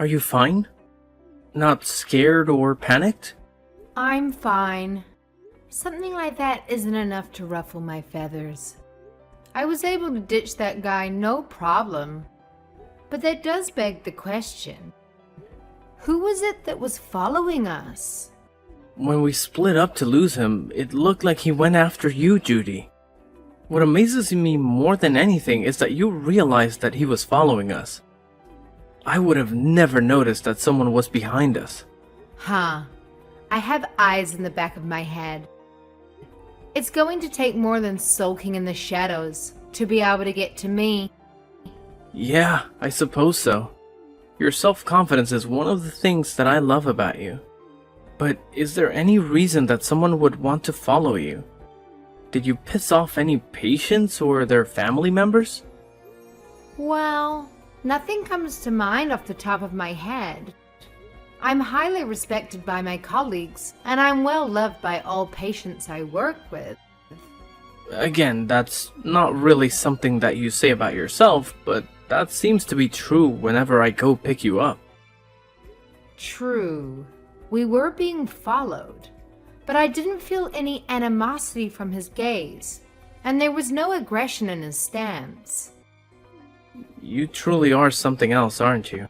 Are you fine? Not scared or panicked? I'm fine. Something like that isn't enough to ruffle my feathers. I was able to ditch that guy no problem. But that does beg the question. Who was it that was following us? When we split up to lose him, it looked like he went after you, Judy. What amazes me more than anything is that you realized that he was following us. I would have never noticed that someone was behind us. Huh. I have eyes in the back of my head. It's going to take more than sulking in the shadows to be able to get to me. Yeah, I suppose so. Your self-confidence is one of the things that I love about you. But is there any reason that someone would want to follow you? Did you piss off any patients or their family members? Well, nothing comes to mind off the top of my head. I'm highly respected by my colleagues, and I'm well loved by all patients I work with. Again, that's not really something that you say about yourself, but that seems to be true whenever I go pick you up. True. We were being followed, but I didn't feel any animosity from his gaze, and there was no aggression in his stance. You truly are something else, aren't you?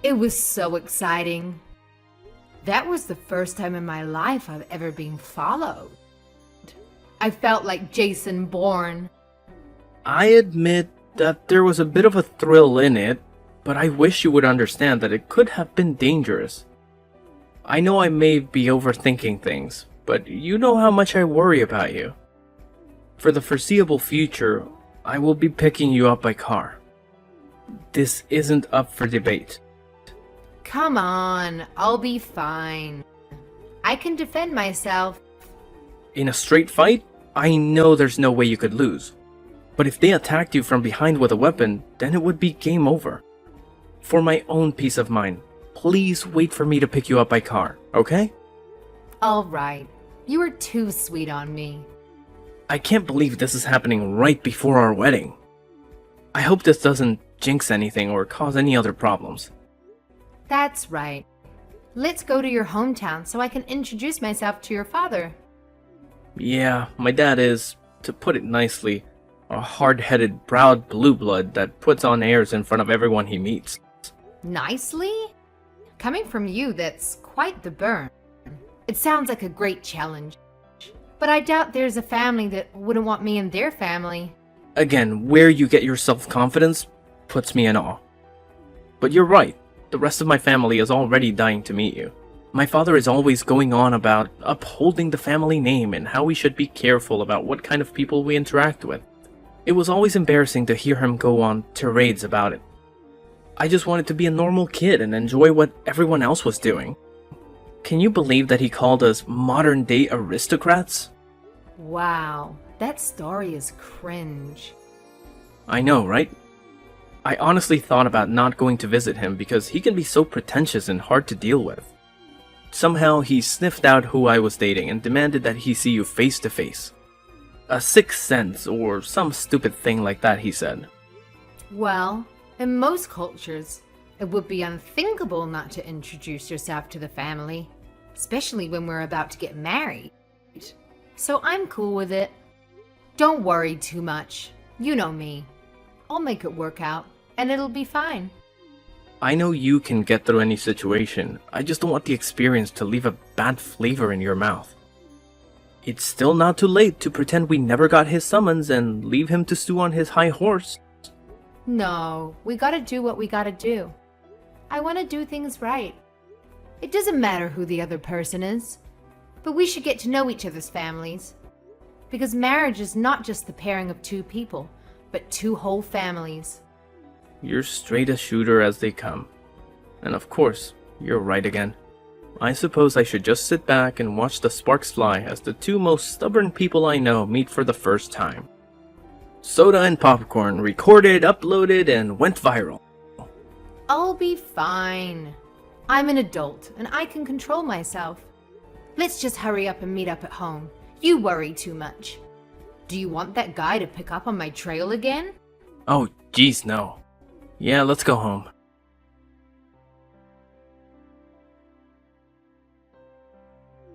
It was so exciting. That was the first time in my life I've ever been followed. I felt like Jason Bourne. I admit that there was a bit of a thrill in it, but I wish you would understand that it could have been dangerous. I know I may be overthinking things, but you know how much I worry about you. For the foreseeable future, I will be picking you up by car. This isn't up for debate. Come on, I'll be fine. I can defend myself. In a straight fight, I know there's no way you could lose. But if they attacked you from behind with a weapon, then it would be game over. For my own peace of mind, please wait for me to pick you up by car, okay? All right. You are too sweet on me. I can't believe this is happening right before our wedding. I hope this doesn't jinx anything or cause any other problems. That's right. Let's go to your hometown so I can introduce myself to your father. Yeah, my dad is, to put it nicely, a hard-headed, proud blue blood that puts on airs in front of everyone he meets. Nicely? Coming from you, that's quite the burn. It sounds like a great challenge. But I doubt there's a family that wouldn't want me in their family. Again, where you get your self-confidence puts me in awe. But you're right, the rest of my family is already dying to meet you. My father is always going on about upholding the family name and how we should be careful about what kind of people we interact with. It was always embarrassing to hear him go on tirades about it. I just wanted to be a normal kid and enjoy what everyone else was doing. Can you believe that he called us modern-day aristocrats? Wow, that story is cringe. I know, right? I honestly thought about not going to visit him because he can be so pretentious and hard to deal with. Somehow he sniffed out who I was dating and demanded that he see you face to face. A sixth sense or some stupid thing like that, he said. Well, in most cultures, it would be unthinkable not to introduce yourself to the family, especially when we're about to get married. So I'm cool with it. Don't worry too much. You know me. I'll make it work out, and it'll be fine. I know you can get through any situation. I just don't want the experience to leave a bad flavor in your mouth. It's still not too late to pretend we never got his summons and leave him to stew on his high horse. No, we gotta do what we gotta do. I want to do things right. It doesn't matter who the other person is, but we should get to know each other's families. Because marriage is not just the pairing of two people, but two whole families. You're straight a shooter as they come. And of course, you're right again. I suppose I should just sit back and watch the sparks fly as the two most stubborn people I know meet for the first time. Soda and Popcorn recorded, uploaded, and went viral. I'll be fine. I'm an adult, and I can control myself. Let's just hurry up and meet up at home. You worry too much. Do you want that guy to pick up on my trail again? Oh, geez, no. Yeah, let's go home.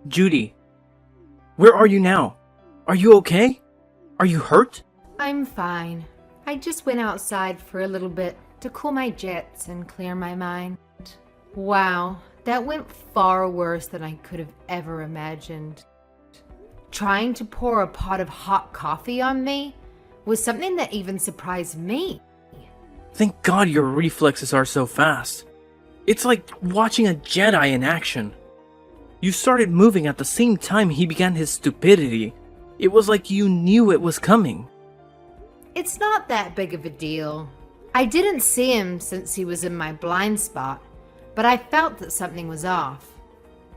Judy, where are you now? Are you okay? Are you hurt? I'm fine. I just went outside for a little bit to cool my jets and clear my mind. Wow, that went far worse than I could have ever imagined. Trying to pour a pot of hot coffee on me was something that even surprised me. Thank God your reflexes are so fast. It's like watching a Jedi in action. You started moving at the same time he began his stupidity. It was like you knew it was coming. It's not that big of a deal. I didn't see him since he was in my blind spot, but I felt that something was off.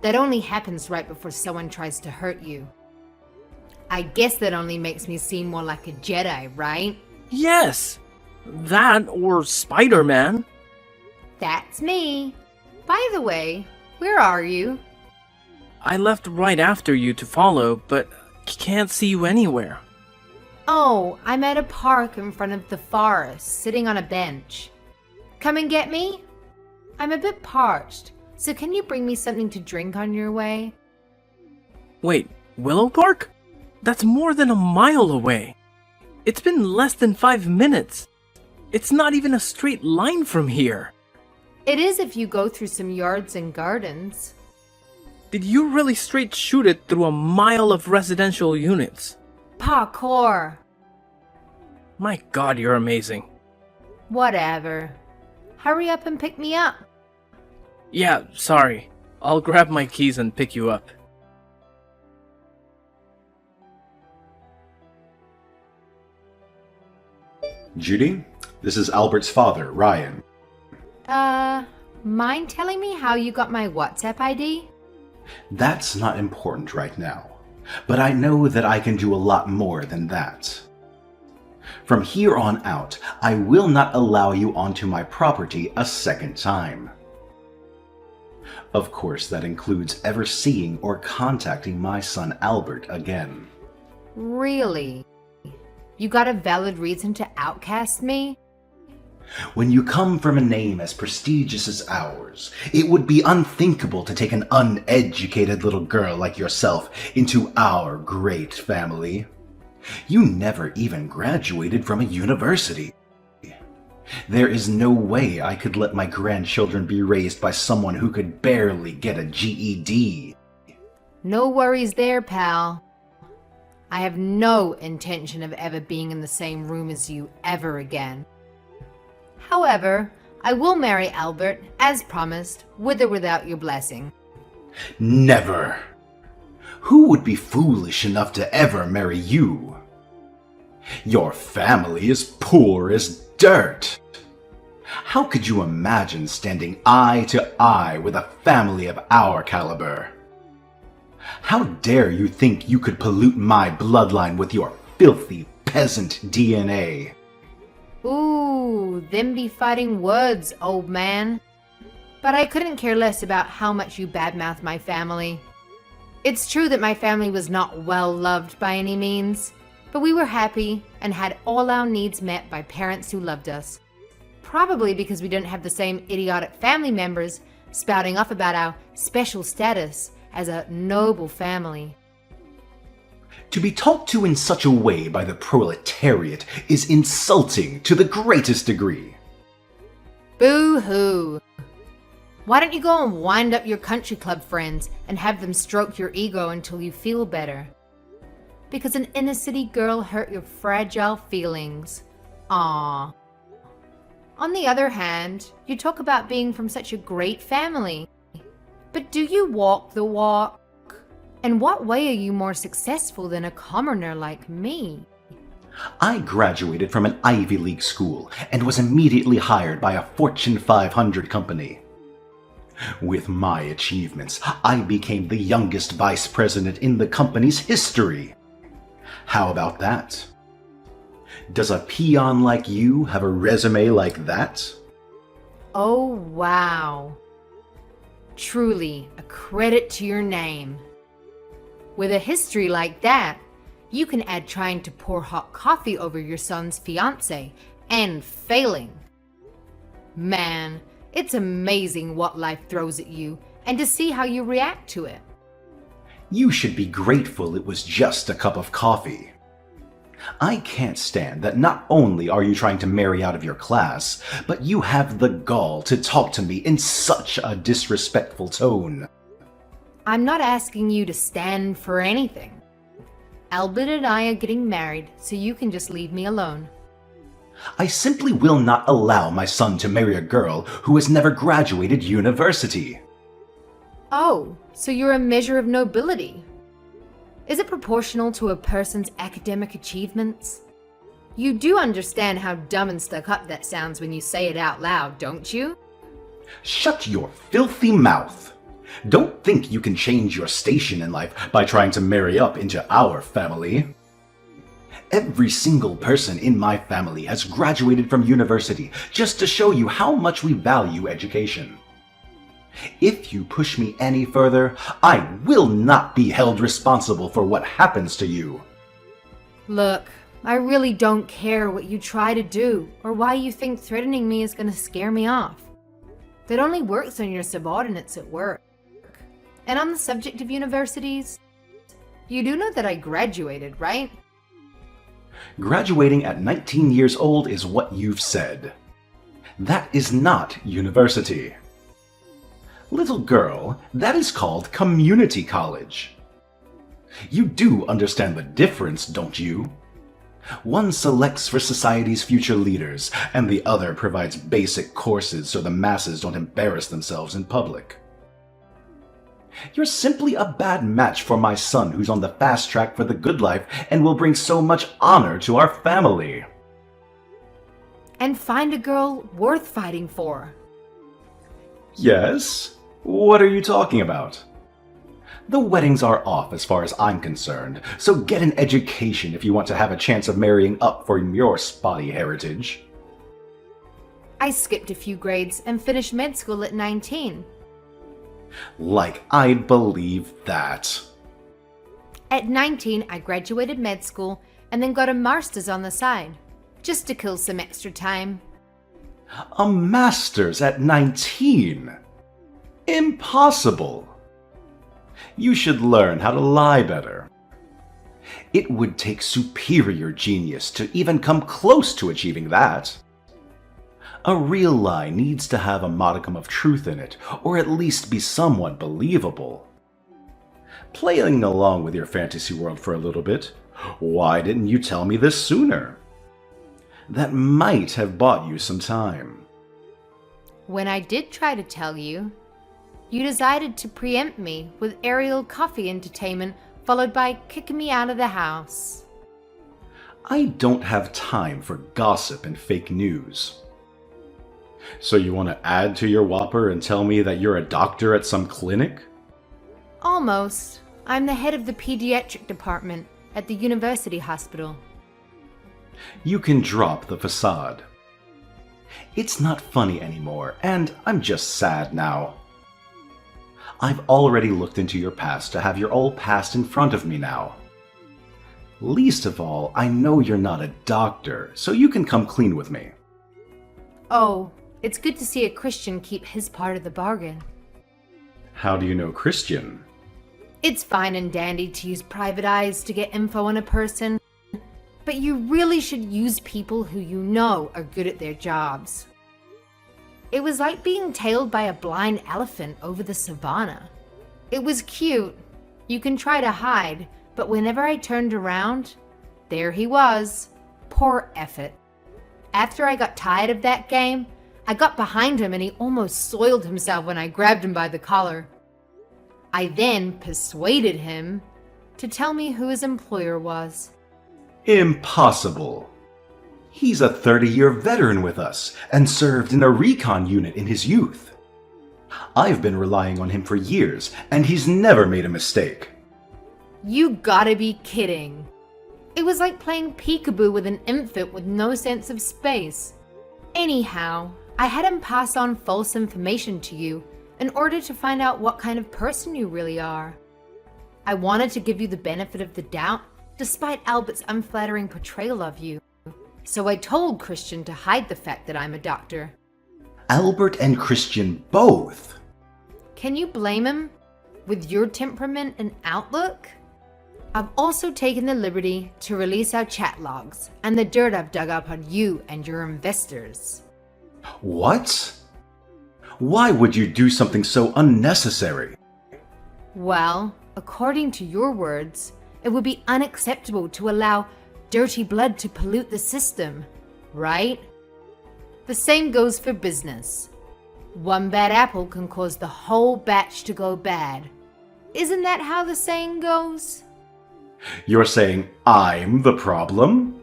That only happens right before someone tries to hurt you. I guess that only makes me seem more like a Jedi, right? Yes! That or Spider-Man. That's me. By the way, where are you? I left right after you to follow, but can't see you anywhere. Oh, I'm at a park in front of the forest, sitting on a bench. Come and get me? I'm a bit parched, so can you bring me something to drink on your way? Wait, Willow Park? That's more than a mile away. It's been less than 5 minutes. It's not even a straight line from here. It is if you go through some yards and gardens. Did you really straight shoot it through a mile of residential units? Parkour. My God, you're amazing. Whatever. Hurry up and pick me up. Yeah, sorry. I'll grab my keys and pick you up. Judy, this is Albert's father, Ryan. Mind telling me how you got my WhatsApp ID? That's not important right now, but I know that I can do a lot more than that. From here on out, I will not allow you onto my property a second time. Of course, that includes ever seeing or contacting my son Albert again. Really? You got a valid reason to outcast me? When you come from a name as prestigious as ours, it would be unthinkable to take an uneducated little girl like yourself into our great family. You never even graduated from a university. There is no way I could let my grandchildren be raised by someone who could barely get a GED. No worries there, pal. I have no intention of ever being in the same room as you ever again. However, I will marry Albert, as promised, with or without your blessing. Never. Who would be foolish enough to ever marry you? Your family is poor as dirt. How could you imagine standing eye to eye with a family of our caliber? How dare you think you could pollute my bloodline with your filthy peasant DNA? Ooh, them be fighting words, old man. But I couldn't care less about how much you badmouth my family. It's true that my family was not well loved by any means, but we were happy and had all our needs met by parents who loved us. Probably because we didn't have the same idiotic family members spouting off about our special status as a noble family. To be talked to in such a way by the proletariat is insulting to the greatest degree. Boo-hoo. Why don't you go and wind up your country club friends and have them stroke your ego until you feel better? Because an inner city girl hurt your fragile feelings. Aww. On the other hand, you talk about being from such a great family. But do you walk the walk? In what way are you more successful than a commoner like me? I graduated from an Ivy League school and was immediately hired by a Fortune 500 company. With my achievements, I became the youngest vice president in the company's history. How about that? Does a peon like you have a resume like that? Oh, wow. Truly, a credit to your name. With a history like that, you can add trying to pour hot coffee over your son's fiancé and failing. Man, it's amazing what life throws at you and to see how you react to it. You should be grateful it was just a cup of coffee. I can't stand that not only are you trying to marry out of your class, but you have the gall to talk to me in such a disrespectful tone. I'm not asking you to stand for anything. Albert and I are getting married, so you can just leave me alone. I simply will not allow my son to marry a girl who has never graduated university. Oh, so you're a measure of nobility. Is it proportional to a person's academic achievements? You do understand how dumb and stuck up that sounds when you say it out loud, don't you? Shut your filthy mouth. Don't think you can change your station in life by trying to marry up into our family. Every single person in my family has graduated from university just to show you how much we value education. If you push me any further, I will not be held responsible for what happens to you. Look, I really don't care what you try to do or why you think threatening me is going to scare me off. That only works on your subordinates at work. And on the subject of universities, you do know that I graduated, right? Graduating at 19 years old is what you've said. That is not university. Little girl, that is called community college. You do understand the difference, don't you? One selects for society's future leaders, and the other provides basic courses so the masses don't embarrass themselves in public. You're simply a bad match for my son who's on the fast track for the good life and will bring so much honor to our family. And find a girl worth fighting for. Yes? What are you talking about? The weddings are off as far as I'm concerned, so get an education if you want to have a chance of marrying up for your spotty heritage. I skipped a few grades and finished med school at 19. Like I'd believe that. At 19, I graduated med school and then got a master's on the side, just to kill some extra time. A master's at 19? Impossible! You should learn how to lie better. It would take superior genius to even come close to achieving that. A real lie needs to have a modicum of truth in it, or at least be somewhat believable. Playing along with your fantasy world for a little bit, why didn't you tell me this sooner? That might have bought you some time. When I did try to tell you, you decided to preempt me with aerial coffee entertainment followed by kicking me out of the house. I don't have time for gossip and fake news. So you want to add to your whopper and tell me that you're a doctor at some clinic? Almost. I'm the head of the pediatric department at the university hospital. You can drop the facade. It's not funny anymore, and I'm just sad now. I've already looked into your past to have your old past in front of me now. Least of all, I know you're not a doctor, so you can come clean with me. Oh, it's good to see a Christian keep his part of the bargain. How do you know Christian? It's fine and dandy to use private eyes to get info on a person, but you really should use people who you know are good at their jobs. It was like being tailed by a blind elephant over the savannah. It was cute. You can try to hide, but whenever I turned around, there he was. Poor effort. After I got tired of that game, I got behind him and he almost soiled himself when I grabbed him by the collar. I then persuaded him to tell me who his employer was. Impossible. He's a 30-year veteran with us and served in a recon unit in his youth. I've been relying on him for years, and he's never made a mistake. You gotta be kidding. It was like playing peekaboo with an infant with no sense of space. Anyhow, I had him pass on false information to you in order to find out what kind of person you really are. I wanted to give you the benefit of the doubt, despite Albert's unflattering portrayal of you. So I told Christian to hide the fact that I'm a doctor. Albert and Christian both? Can you blame him? with your temperament and outlook? I've also taken the liberty to release our chat logs and the dirt I've dug up on you and your investors. What? Why would you do something so unnecessary? Well, according to your words, it would be unacceptable to allow dirty blood to pollute the system, right? The same goes for business. One bad apple can cause the whole batch to go bad. Isn't that how the saying goes? You're saying I'm the problem?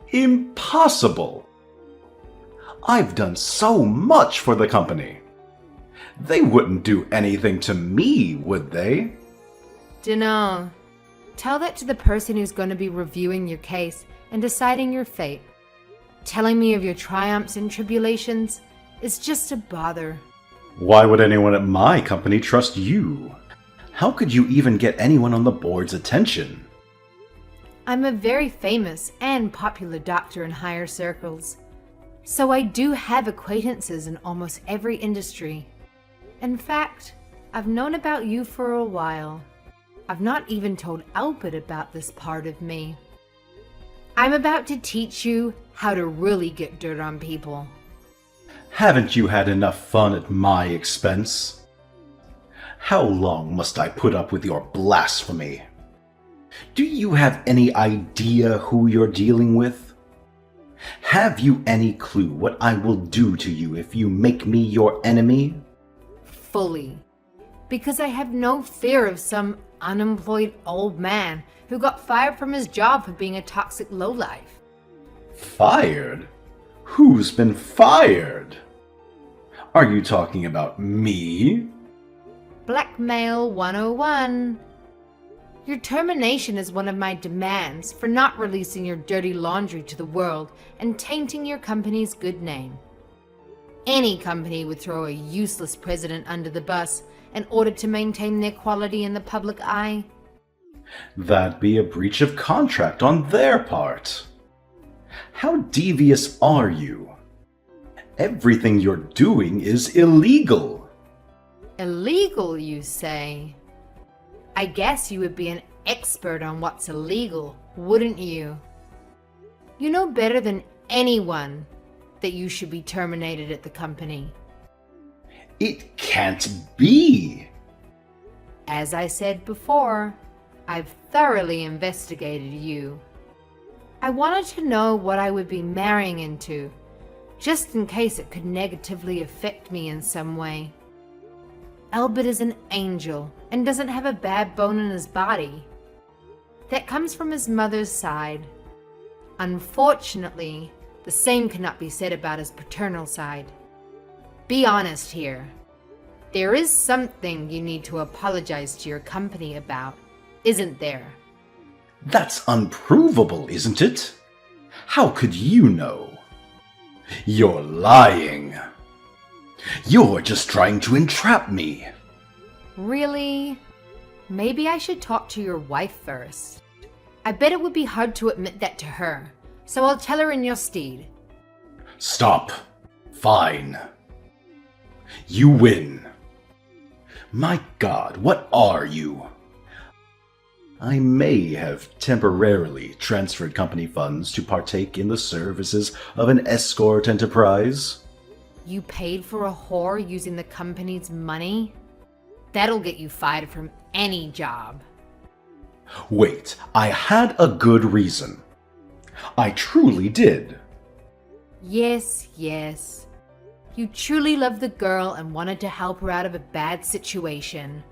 Impossible! I've done so much for the company. They wouldn't do anything to me, would they? Dunno. Tell that to the person who's going to be reviewing your case and deciding your fate. Telling me of your triumphs and tribulations is just a bother. Why would anyone at my company trust you? How could you even get anyone on the board's attention? I'm a very famous and popular doctor in higher circles, so I do have acquaintances in almost every industry. In fact, I've known about you for a while. I've not even told Albert about this part of me. I'm about to teach you how to really get dirt on people. Haven't you had enough fun at my expense? How long must I put up with your blasphemy? Do you have any idea who you're dealing with? Have you any clue what I will do to you if you make me your enemy? Fully. Because I have no fear of some unemployed old man who got fired from his job for being a toxic lowlife. Fired? Who's been fired? Are you talking about me? Blackmail 101. Your termination is one of my demands for not releasing your dirty laundry to the world and tainting your company's good name. Any company would throw a useless president under the bus in order to maintain their quality in the public eye. That'd be a breach of contract on their part. How devious are you? Everything you're doing is illegal. Illegal, you say? I guess you would be an expert on what's illegal, wouldn't you? You know better than anyone that you should be terminated at the company. It can't be. As I said before, I've thoroughly investigated you. I wanted to know what I would be marrying into, just in case it could negatively affect me in some way. Albert is an angel and doesn't have a bad bone in his body. That comes from his mother's side. Unfortunately, the same cannot be said about his paternal side. Be honest here. There is something you need to apologize to your company about, isn't there? That's unprovable, isn't it? How could you know? You're lying. You're just trying to entrap me. Really? Maybe I should talk to your wife first. I bet it would be hard to admit that to her, so I'll tell her in your stead. Stop. Fine. You win. My God, what are you? I may have temporarily transferred company funds to partake in the services of an escort enterprise. You paid for a whore using the company's money? That'll get you fired from any job. Wait, I had a good reason. I truly did. Yes. You truly loved the girl and wanted to help her out of a bad situation.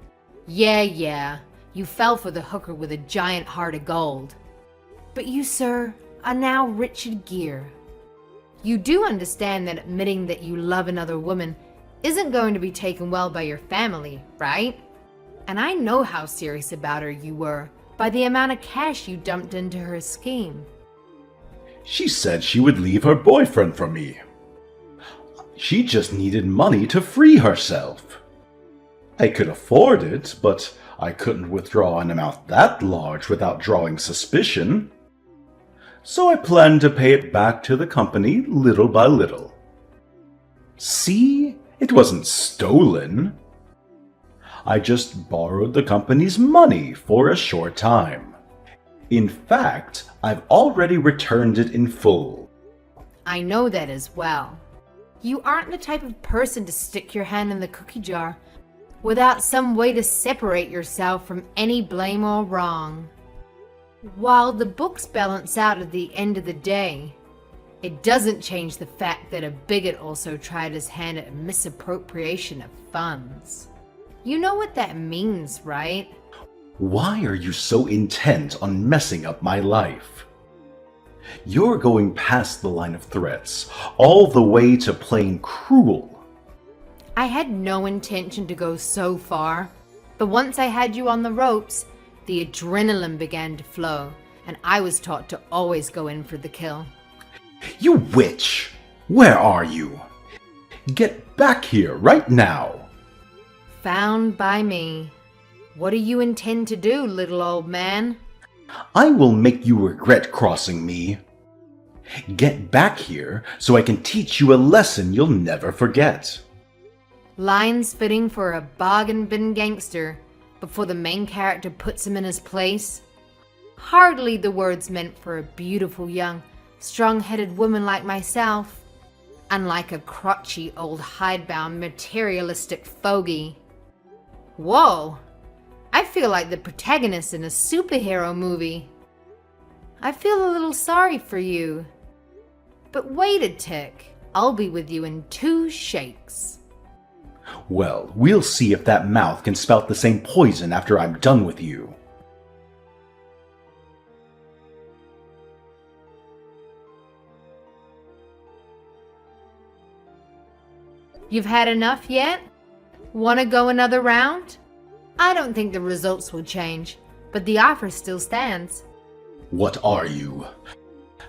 Yeah. You fell for the hooker with a giant heart of gold. But you, sir, are now Richard Gere. You do understand that admitting that you love another woman isn't going to be taken well by your family, right? And I know how serious about her you were by the amount of cash you dumped into her scheme. She said she would leave her boyfriend for me. She just needed money to free herself. I could afford it, but I couldn't withdraw an amount that large without drawing suspicion. So I planned to pay it back to the company little by little. See? It wasn't stolen. I just borrowed the company's money for a short time. In fact, I've already returned it in full. I know that as well. You aren't the type of person to stick your hand in the cookie jar without some way to separate yourself from any blame or wrong. While the books balance out at the end of the day, it doesn't change the fact that a bigot also tried his hand at misappropriation of funds. You know what that means, right? Why are you so intent on messing up my life? You're going past the line of threats, all the way to plain cruel. I had no intention to go so far, but once I had you on the ropes, the adrenaline began to flow, and I was taught to always go in for the kill. You witch! Where are you? Get back here right now! Found by me. What do you intend to do, little old man? I will make you regret crossing me. Get back here so I can teach you a lesson you'll never forget. Lines fitting for a bargain bin gangster before the main character puts him in his place. Hardly the words meant for a beautiful young, strong-headed woman like myself, unlike a crotchy old hidebound materialistic fogey. Whoa! I feel like the protagonist in a superhero movie. I feel a little sorry for you. But wait a tick, I'll be with you in 2 shakes. Well, we'll see if that mouth can spout the same poison after I'm done with you. You've had enough yet? Want to go another round? I don't think the results will change, but the offer still stands. What are you?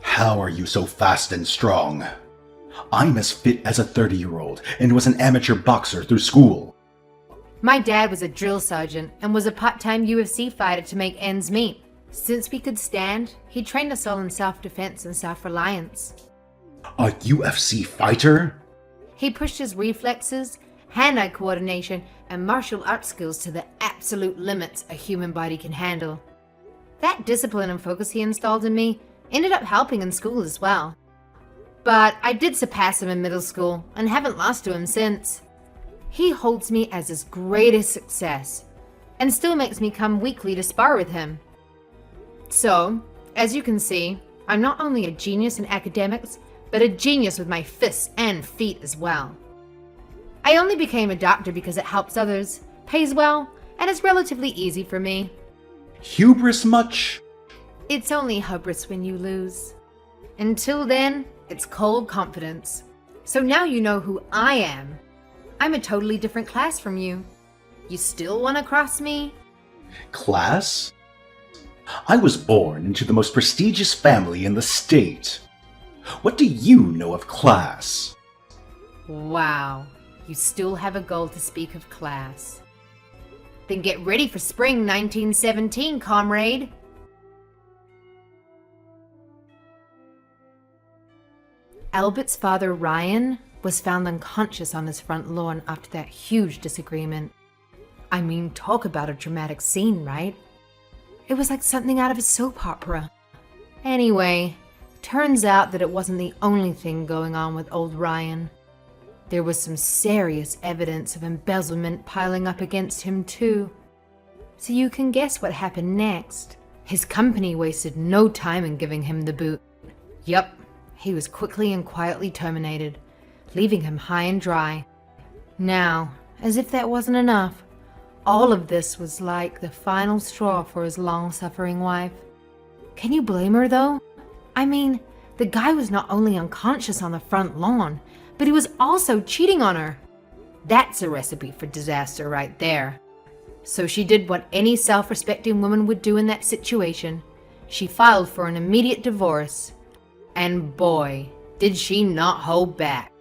How are you so fast and strong? I'm as fit as a 30-year-old and was an amateur boxer through school. My dad was a drill sergeant and was a part-time UFC fighter to make ends meet. Since we could stand, he trained us all in self-defense and self-reliance. A UFC fighter? He pushed his reflexes, hand-eye coordination, and martial arts skills to the absolute limits a human body can handle. That discipline and focus he installed in me ended up helping in school as well. But I did surpass him in middle school and haven't lost to him since. He holds me as his greatest success and still makes me come weekly to spar with him. So, as you can see, I'm not only a genius in academics, but a genius with my fists and feet as well. I only became a doctor because it helps others, pays well, and is relatively easy for me. Hubris much? It's only hubris when you lose. Until then, it's cold confidence. So now you know who I am. I'm a totally different class from you. You still want to cross me? Class? I was born into the most prestigious family in the state. What do you know of class? Wow, you still have a goal to speak of class. Then get ready for spring 1917, comrade. Albert's father, Ryan, was found unconscious on his front lawn after that huge disagreement. I mean, talk about a dramatic scene, right? It was like something out of a soap opera. Anyway, turns out that it wasn't the only thing going on with old Ryan. There was some serious evidence of embezzlement piling up against him too. So you can guess what happened next. His company wasted no time in giving him the boot. Yup, he was quickly and quietly terminated, leaving him high and dry. Now, as if that wasn't enough, all of this was like the final straw for his long-suffering wife. Can you blame her though? I mean, the guy was not only unconscious on the front lawn, but he was also cheating on her. That's a recipe for disaster right there. So she did what any self-respecting woman would do in that situation. She filed for an immediate divorce. And boy, did she not hold back.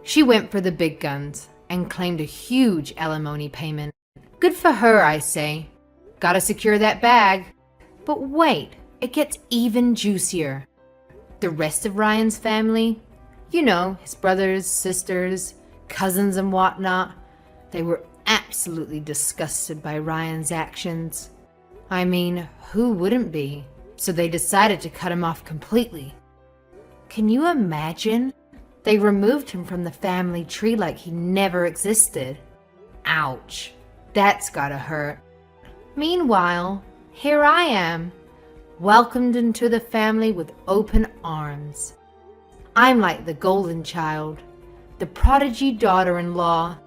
She went for the big guns and claimed a huge alimony payment. Good for her, I say. Gotta secure that bag. But wait, it gets even juicier. The rest of Ryan's family, you know, his brothers, sisters, cousins and whatnot, they were absolutely disgusted by Ryan's actions. I mean, who wouldn't be? So they decided to cut him off completely. Can you imagine? They removed him from the family tree like he never existed. Ouch. That's gotta hurt. Meanwhile, here I am, welcomed into the family with open arms. I'm like the golden child, the prodigy daughter-in-law.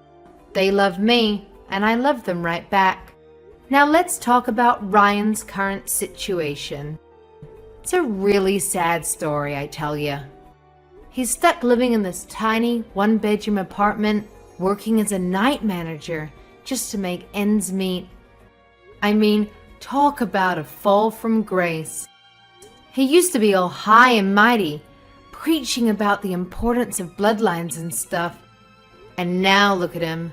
They love me, and I love them right back. Now let's talk about Ryan's current situation. It's a really sad story, I tell you. He's stuck living in this tiny one-bedroom apartment, working as a night manager just to make ends meet. I mean, talk about a fall from grace. He used to be all high and mighty, preaching about the importance of bloodlines and stuff. And now look at him,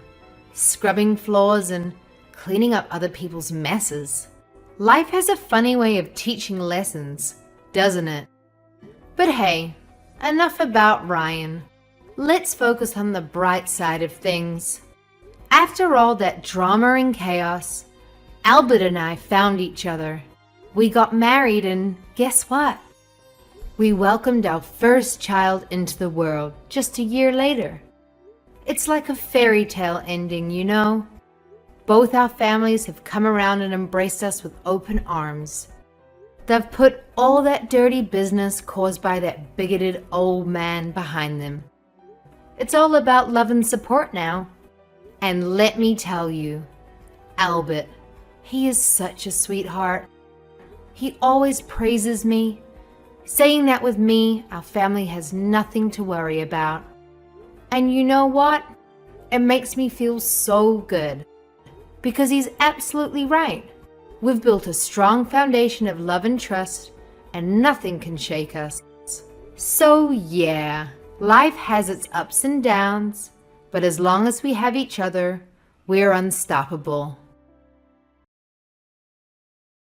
scrubbing floors and cleaning up other people's messes. Life has a funny way of teaching lessons, doesn't it? But hey, enough about Ryan. Let's focus on the bright side of things. After all that drama and chaos, Albert and I found each other. We got married and guess what? We welcomed our first child into the world just a year later. It's like a fairy tale ending, you know? Both our families have come around and embraced us with open arms. They've put all that dirty business caused by that bigoted old man behind them. It's all about love and support now. And let me tell you, Albert, he is such a sweetheart. He always praises me, saying that with me, our family has nothing to worry about. And you know what? It makes me feel so good. Because he's absolutely right. We've built a strong foundation of love and trust, and nothing can shake us. So yeah, life has its ups and downs, but as long as we have each other, we're unstoppable.